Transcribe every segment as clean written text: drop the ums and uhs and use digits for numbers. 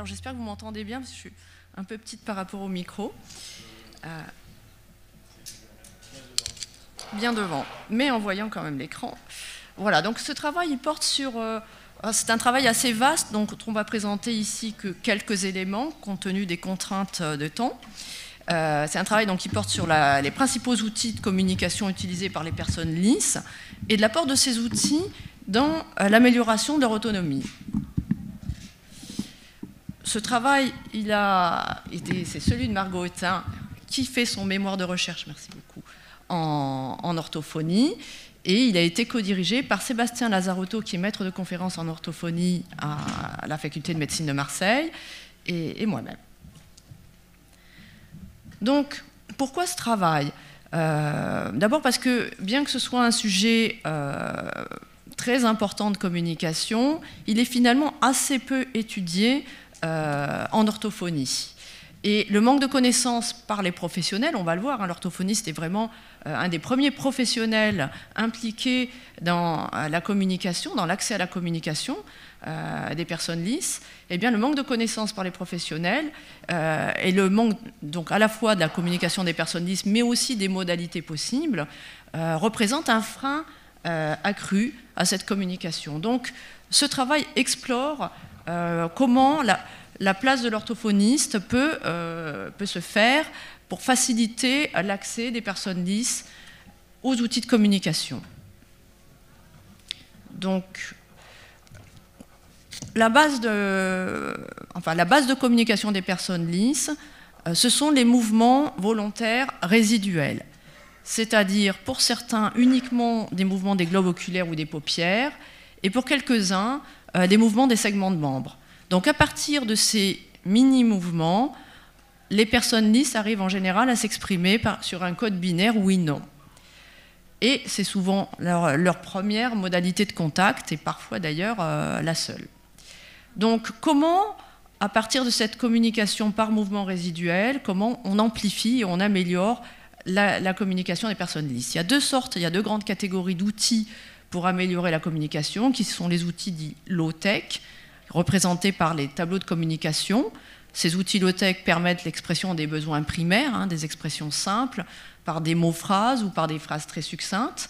Alors j'espère que vous m'entendez bien parce que je suis un peu petite par rapport au micro. Bien devant, mais en voyant quand même l'écran. Voilà, donc ce travail il porte sur... c'est un travail assez vaste, donc on va présenter ici que quelques éléments compte tenu des contraintes de temps. C'est un travail donc, qui porte sur les principaux outils de communication utilisés par les personnes lisses et de l'apport de ces outils dans l'amélioration de leur autonomie. Ce travail, c'est celui de Margot Hutin, qui fait son mémoire de recherche, merci beaucoup, en orthophonie. Et il a été co-dirigé par Sébastien Lazarotto, qui est maître de conférence en orthophonie à la faculté de médecine de Marseille, et moi-même. Donc, pourquoi ce travail ? D'abord parce que, bien que ce soit un sujet très important de communication, il est finalement assez peu étudié en orthophonie. Et le manque de connaissances par les professionnels, on va le voir, hein, l'orthophoniste est vraiment un des premiers professionnels impliqués dans la communication, dans l'accès à la communication des personnes lisses. Eh bien, le manque de connaissances par les professionnels et le manque donc, à la fois de la communication des personnes lisses, mais aussi des modalités possibles, représente un frein accru à cette communication. Donc, ce travail explore comment la place de l'orthophoniste peut se faire pour faciliter l'accès des personnes lisses aux outils de communication. Donc, la base de communication des personnes lisses, ce sont les mouvements volontaires résiduels, c'est-à-dire pour certains uniquement des mouvements des globes oculaires ou des paupières, et pour quelques-uns des mouvements des segments de membres. Donc à partir de ces mini-mouvements, les personnes lisses arrivent en général à s'exprimer sur un code binaire oui-non. Et c'est souvent leur première modalité de contact, et parfois d'ailleurs la seule. Donc comment, à partir de cette communication par mouvement résiduel, comment on amplifie et on améliore la communication des personnes lisses ? Il y a deux grandes catégories d'outils pour améliorer la communication, qui sont les outils dits low-tech, représentés par les tableaux de communication. Ces outils low-tech permettent l'expression des besoins primaires, hein, des expressions simples, par des mots-phrases ou par des phrases très succinctes.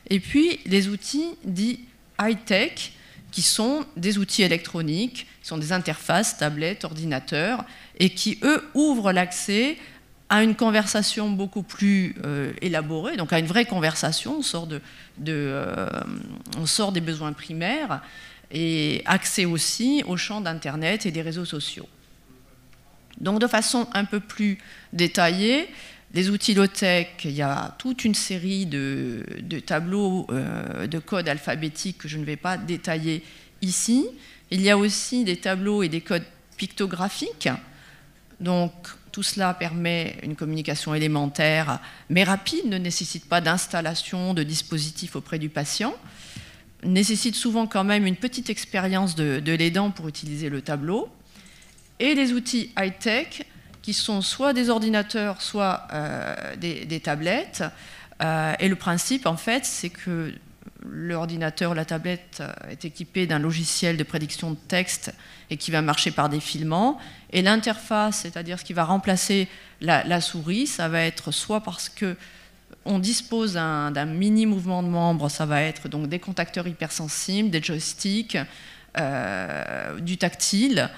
Et puis les outils dits high-tech, qui sont des outils électroniques, qui sont des interfaces, tablettes, ordinateurs, et qui, eux, ouvrent l'accès à une conversation beaucoup plus élaborée, donc à une vraie conversation, on sort des besoins primaires, et accès aussi au champ d'Internet et des réseaux sociaux. Donc de façon un peu plus détaillée, les outils low-tech, il y a toute une série de tableaux de codes alphabétiques que je ne vais pas détailler ici. Il y a aussi des tableaux et des codes pictographiques Donc, tout cela permet une communication élémentaire, mais rapide, ne nécessite pas d'installation de dispositifs auprès du patient, nécessite souvent quand même une petite expérience de l'aidant pour utiliser le tableau, et des outils high-tech qui sont soit des ordinateurs, soit des tablettes. Et le principe, en fait, c'est que l'ordinateur, la tablette est équipée d'un logiciel de prédiction de texte et qui va marcher par défilement. Et l'interface, c'est-à-dire ce qui va remplacer la souris, ça va être soit parce qu'on dispose d'un mini mouvement de membre, ça va être donc des contacteurs hypersensibles, des joysticks, du tactile,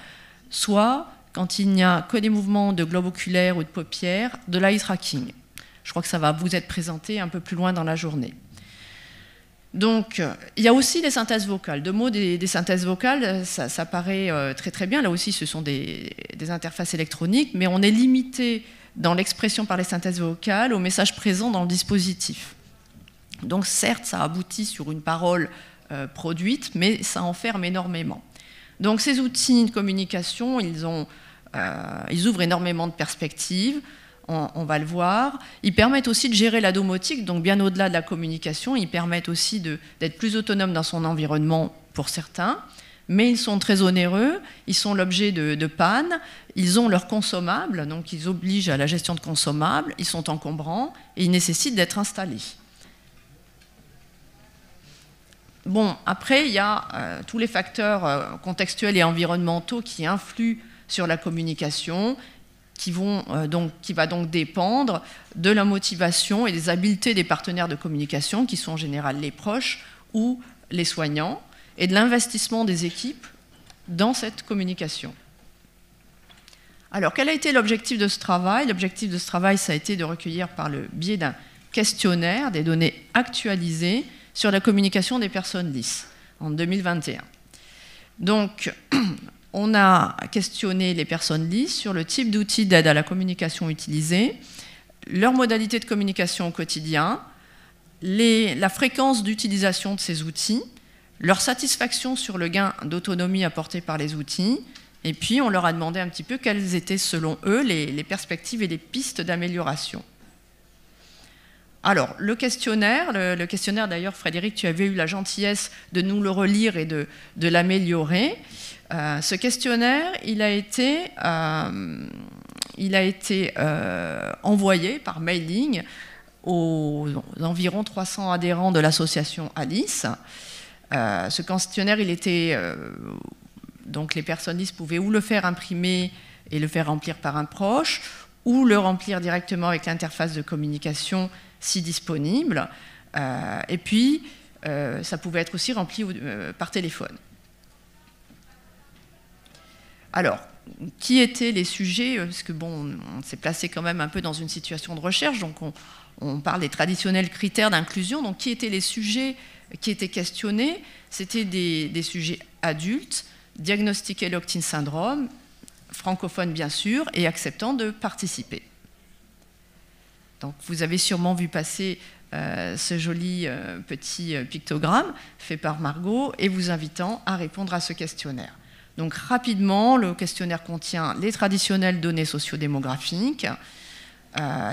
soit, quand il n'y a que des mouvements de globe oculaire ou de paupières, de l'eye tracking. Je crois que ça va vous être présenté un peu plus loin dans la journée. Donc, il y a aussi les synthèses vocales. Deux mots des synthèses vocales, ça paraît très très bien. Là aussi, ce sont des interfaces électroniques, mais on est limité dans l'expression par les synthèses vocales au message présent dans le dispositif. Donc, certes, ça aboutit sur une parole produite, mais ça enferme énormément. Donc, ces outils de communication, ils ouvrent énormément de perspectives. On va le voir. Ils permettent aussi de gérer la domotique, donc bien au-delà de la communication, ils permettent aussi d'être plus autonome dans son environnement pour certains, mais ils sont très onéreux, ils sont l'objet de pannes, ils ont leurs consommables, donc ils obligent à la gestion de consommables, ils sont encombrants et ils nécessitent d'être installés. Bon, après, il y a tous les facteurs contextuels et environnementaux qui influent sur la communication, qui va donc dépendre de la motivation et des habiletés des partenaires de communication, qui sont en général les proches ou les soignants, et de l'investissement des équipes dans cette communication. Alors, quel a été l'objectif de ce travail? L'objectif de ce travail, ça a été de recueillir par le biais d'un questionnaire des données actualisées sur la communication des personnes lisses en 2021. Donc, on a questionné les personnes lisses sur le type d'outils d'aide à la communication utilisés, leurs modalités de communication au quotidien, la fréquence d'utilisation de ces outils, leur satisfaction sur le gain d'autonomie apporté par les outils, et puis on leur a demandé un petit peu quelles étaient selon eux les perspectives et les pistes d'amélioration. Alors, le questionnaire d'ailleurs, Frédéric, tu avais eu la gentillesse de nous le relire et de l'améliorer. Ce questionnaire, il a été envoyé par mailing aux environ 300 adhérents de l'association Alice. Ce questionnaire, donc les personnes lisses pouvaient ou le faire imprimer et le faire remplir par un proche, ou le remplir directement avec l'interface de communication si disponible. Et puis, ça pouvait être aussi rempli par téléphone. Alors, qui étaient les sujets? Parce que bon, on s'est placé quand même un peu dans une situation de recherche, donc on parle des traditionnels critères d'inclusion. Donc, qui étaient les sujets qui étaient questionnés? C'était des sujets adultes, diagnostiqués Locked-in syndrome, francophones bien sûr, et acceptant de participer. Donc, vous avez sûrement vu passer ce joli petit pictogramme fait par Margot et vous invitant à répondre à ce questionnaire. Donc rapidement, le questionnaire contient les traditionnelles données sociodémographiques,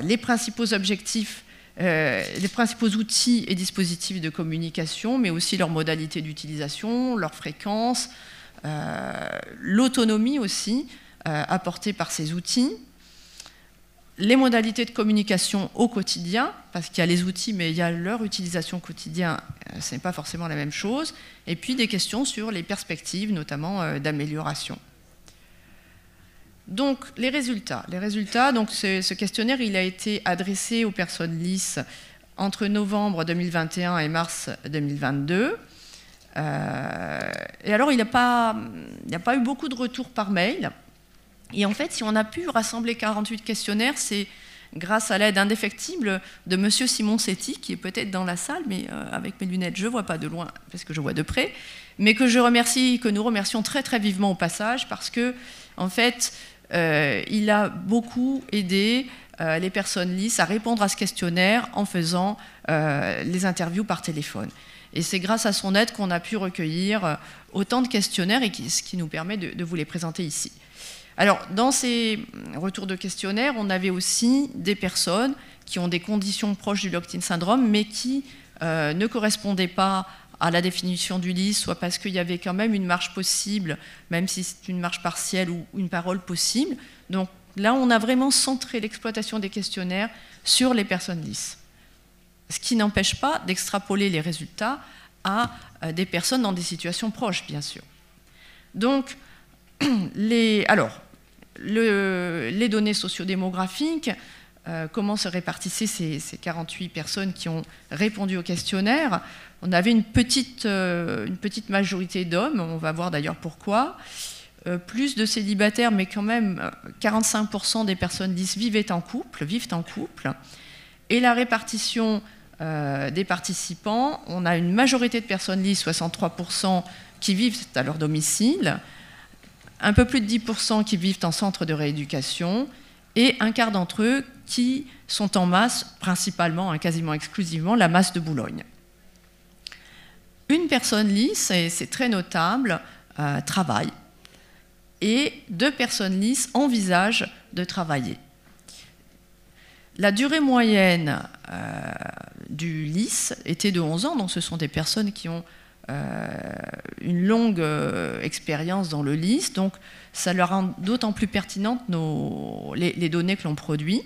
les principaux objectifs, les principaux outils et dispositifs de communication, mais aussi leurs modalités d'utilisation, leur fréquence, l'autonomie aussi apportée par ces outils, les modalités de communication au quotidien, parce qu'il y a les outils, mais il y a leur utilisation au quotidien, ce n'est pas forcément la même chose, et puis des questions sur les perspectives, notamment d'amélioration. Donc, les résultats. Donc, ce questionnaire, il a été adressé aux personnes lisses entre novembre 2021 et mars 2022. Et alors, il n'y a pas eu beaucoup de retours par mail. Et en fait, si on a pu rassembler 48 questionnaires, c'est grâce à l'aide indéfectible de M. Simon Setti, qui est peut-être dans la salle, mais avec mes lunettes, je ne vois pas de loin, parce que je vois de près, mais que nous remercions très très vivement au passage, parce que, en fait, il a beaucoup aidé les personnes lisses à répondre à ce questionnaire en faisant les interviews par téléphone. Et c'est grâce à son aide qu'on a pu recueillir autant de questionnaires, et ce qui nous permet de vous les présenter ici. Alors, dans ces retours de questionnaire, on avait aussi des personnes qui ont des conditions proches du locked-in syndrome, mais qui ne correspondaient pas à la définition du LIS, soit parce qu'il y avait quand même une marge possible, même si c'est une marge partielle ou une parole possible. Donc là, on a vraiment centré l'exploitation des questionnaires sur les personnes LIS. Ce qui n'empêche pas d'extrapoler les résultats à des personnes dans des situations proches, bien sûr. Donc, les données sociodémographiques, comment se répartissaient ces 48 personnes qui ont répondu au questionnaire. On avait une petite majorité d'hommes, on va voir d'ailleurs pourquoi. Plus de célibataires, mais quand même 45% des personnes LIS vivent en couple. Et la répartition des participants, on a une majorité de personnes LIS, 63%, qui vivent à leur domicile, un peu plus de 10% qui vivent en centre de rééducation, et un quart d'entre eux qui sont en masse, principalement, quasiment exclusivement, la masse de Boulogne. Une personne LIS, et c'est très notable, travaille, et 2 personnes LIS envisagent de travailler. La durée moyenne du LIS était de 11 ans, donc ce sont des personnes qui ont une longue expérience dans le LIS, donc ça leur rend d'autant plus pertinentes les données que l'on produit.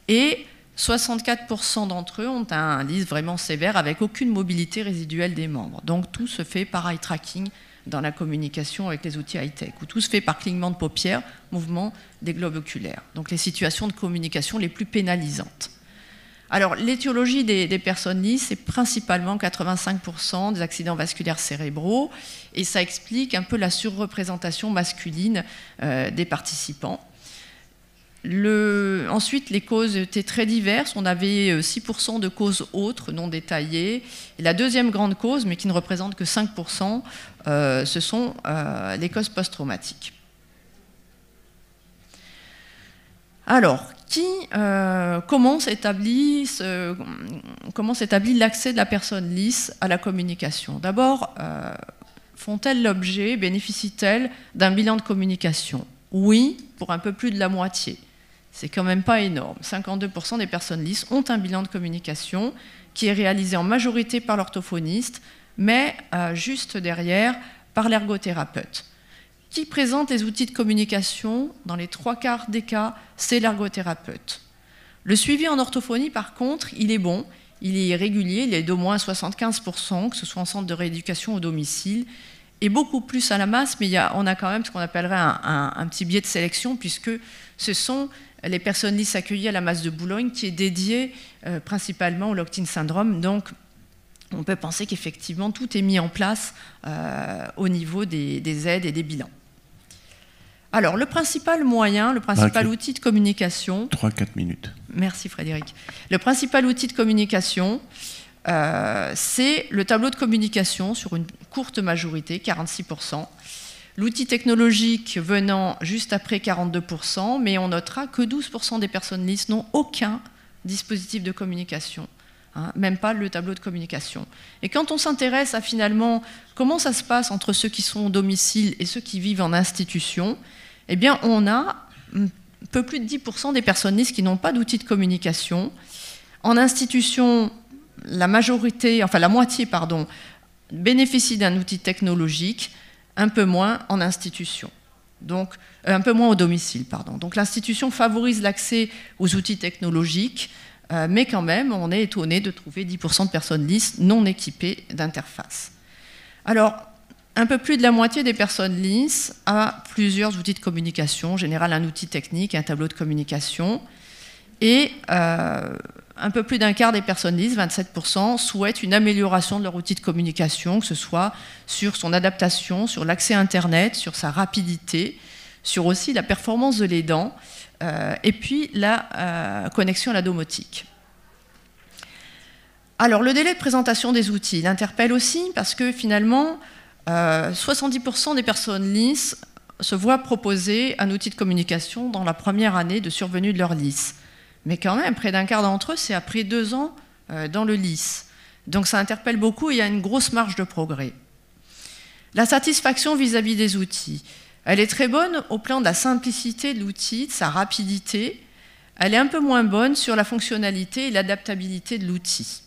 Et 64% d'entre eux ont un LIS vraiment sévère avec aucune mobilité résiduelle des membres. Donc tout se fait par eye tracking dans la communication avec les outils high-tech, où tout se fait par clignement de paupières, mouvement des globes oculaires. Donc les situations de communication les plus pénalisantes. Alors, l'étiologie des personnes LIS, c'est principalement 85% des accidents vasculaires cérébraux, et ça explique un peu la surreprésentation masculine des participants. Ensuite, les causes étaient très diverses. On avait 6% de causes autres, non détaillées. Et la deuxième grande cause, mais qui ne représente que 5%, ce sont les causes post-traumatiques. Alors, comment s'établit l'accès de la personne LIS à la communication? D'abord, font-elles l'objet, bénéficient-elles d'un bilan de communication? Oui, pour un peu plus de la moitié. C'est quand même pas énorme. 52% des personnes LIS ont un bilan de communication qui est réalisé en majorité par l'orthophoniste, mais juste derrière par l'ergothérapeute. Qui présente les outils de communication? Dans les 3/4 des cas, c'est l'ergothérapeute. Le suivi en orthophonie, par contre, il est bon, il est régulier, il est d'au moins 75%, que ce soit en centre de rééducation ou au domicile, et beaucoup plus à la masse, mais on a quand même ce qu'on appellerait un petit biais de sélection, puisque ce sont les personnes LIS accueillies à la masse de Boulogne qui est dédiée principalement au locked-in syndrome. Donc, on peut penser qu'effectivement, tout est mis en place au niveau des aides et des bilans. Alors, le principal moyen, le principal outil de communication... 3-4 minutes. Merci Frédéric. Le principal outil de communication, c'est le tableau de communication sur une courte majorité, 46%. L'outil technologique venant juste après 42%, mais on notera que 12% des personnes LIS n'ont aucun dispositif de communication. Même pas le tableau de communication. Et quand on s'intéresse à finalement comment ça se passe entre ceux qui sont au domicile et ceux qui vivent en institution, eh bien on a un peu plus de 10% des personnes LIS qui n'ont pas d'outil de communication. En institution, la moitié, bénéficie d'un outil technologique, un peu moins en institution. Donc, un peu moins au domicile, pardon. Donc l'institution favorise l'accès aux outils technologiques, mais quand même, on est étonné de trouver 10% de personnes LIS non équipées d'interface. Alors, un peu plus de la moitié des personnes LIS a plusieurs outils de communication, en général un outil technique, un tableau de communication, et un peu plus d'un quart des personnes LIS, 27%, souhaitent une amélioration de leur outil de communication, que ce soit sur son adaptation, sur l'accès à Internet, sur sa rapidité, sur aussi la performance de l'aidant, et puis la connexion à la domotique. Alors, le délai de présentation des outils, il interpelle aussi parce que finalement, 70% des personnes LIS se voient proposer un outil de communication dans la première année de survenue de leur LIS. Mais quand même, près d'un quart d'entre eux, c'est après 2 ans dans le LIS. Donc ça interpelle beaucoup et il y a une grosse marge de progrès. La satisfaction vis-à-vis des outils. Elle est très bonne au plan de la simplicité de l'outil, de sa rapidité. Elle est un peu moins bonne sur la fonctionnalité et l'adaptabilité de l'outil.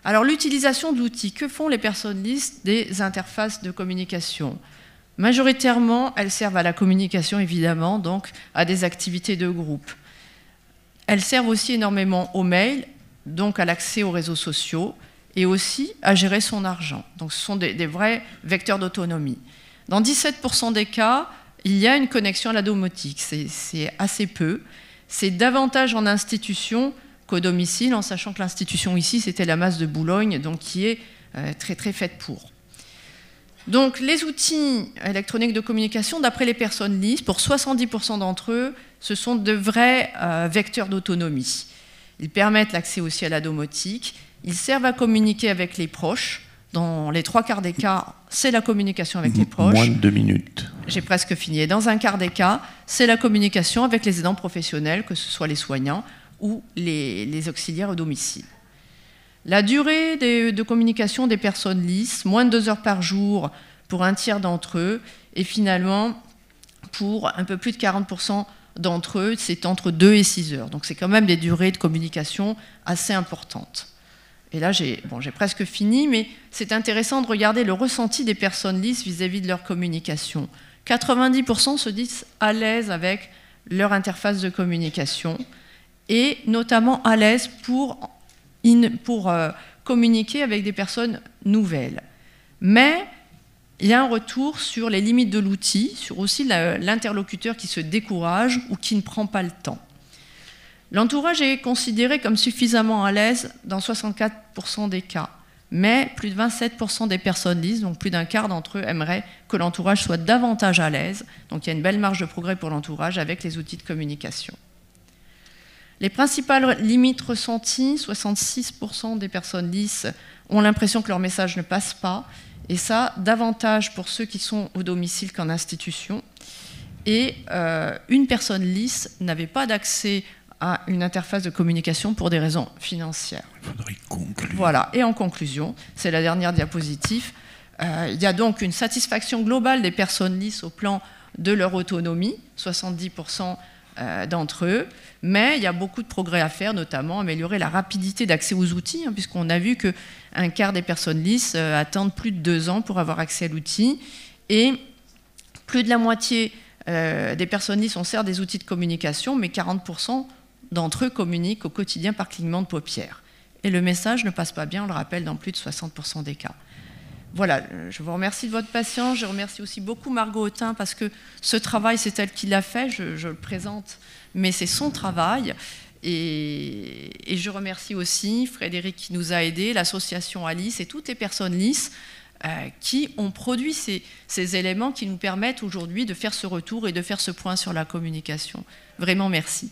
Alors l'utilisation de l'outil, que font les personnes lisses des interfaces de communication? Majoritairement, elles servent à la communication évidemment, donc à des activités de groupe. Elles servent aussi énormément au mail, donc à l'accès aux réseaux sociaux, et aussi à gérer son argent. Donc ce sont des vrais vecteurs d'autonomie. Dans 17% des cas, il y a une connexion à la domotique, c'est assez peu. C'est davantage en institution qu'au domicile, en sachant que l'institution ici, c'était la masse de Boulogne, donc qui est très très faite pour. Donc les outils électroniques de communication, d'après les personnes lisses, pour 70% d'entre eux, ce sont de vrais vecteurs d'autonomie. Ils permettent l'accès aussi à la domotique, ils servent à communiquer avec les proches. Dans les 3/4 des cas, c'est la communication avec les proches. Moins de 2 minutes. J'ai presque fini. Et dans 1/4 des cas, c'est la communication avec les aidants professionnels, que ce soit les soignants ou les auxiliaires au domicile. La durée de communication des personnes lisses, moins de 2 heures par jour pour un tiers d'entre eux, et finalement, pour un peu plus de 40% d'entre eux, c'est entre 2 et 6 heures. Donc c'est quand même des durées de communication assez importantes. Et là, j'ai presque fini, mais c'est intéressant de regarder le ressenti des personnes lisses vis-à-vis de leur communication. 90% se disent à l'aise avec leur interface de communication, et notamment à l'aise pour communiquer avec des personnes nouvelles. Mais il y a un retour sur les limites de l'outil, sur aussi l'interlocuteur qui se décourage ou qui ne prend pas le temps. L'entourage est considéré comme suffisamment à l'aise dans 64% des cas, mais plus de 27% des personnes lisses, donc plus d'un quart d'entre eux, aimeraient que l'entourage soit davantage à l'aise. Donc il y a une belle marge de progrès pour l'entourage avec les outils de communication. Les principales limites ressenties, 66% des personnes lisses ont l'impression que leur message ne passe pas, et ça, davantage pour ceux qui sont au domicile qu'en institution. Et une personne lisse n'avait pas d'accès à une interface de communication pour des raisons financières. Il faudrait conclure. Voilà, et en conclusion, c'est la dernière diapositive, il y a donc une satisfaction globale des personnes lisses au plan de leur autonomie, 70% d'entre eux, mais il y a beaucoup de progrès à faire, notamment améliorer la rapidité d'accès aux outils, puisqu'on a vu qu'un quart des personnes lisses attendent plus de 2 ans pour avoir accès à l'outil, et plus de la moitié des personnes lisses ont certes des outils de communication, mais 40% d'entre eux communiquent au quotidien par clignement de paupières. Et le message ne passe pas bien, on le rappelle, dans plus de 60% des cas. Voilà, je vous remercie de votre patience. Je remercie aussi beaucoup Margot Autain parce que ce travail, c'est elle qui l'a fait. Je le présente, mais c'est son travail. Et je remercie aussi Frédéric qui nous a aidés, l'association Alice et toutes les personnes lisses qui ont produit ces éléments qui nous permettent aujourd'hui de faire ce retour et de faire ce point sur la communication. Vraiment, merci.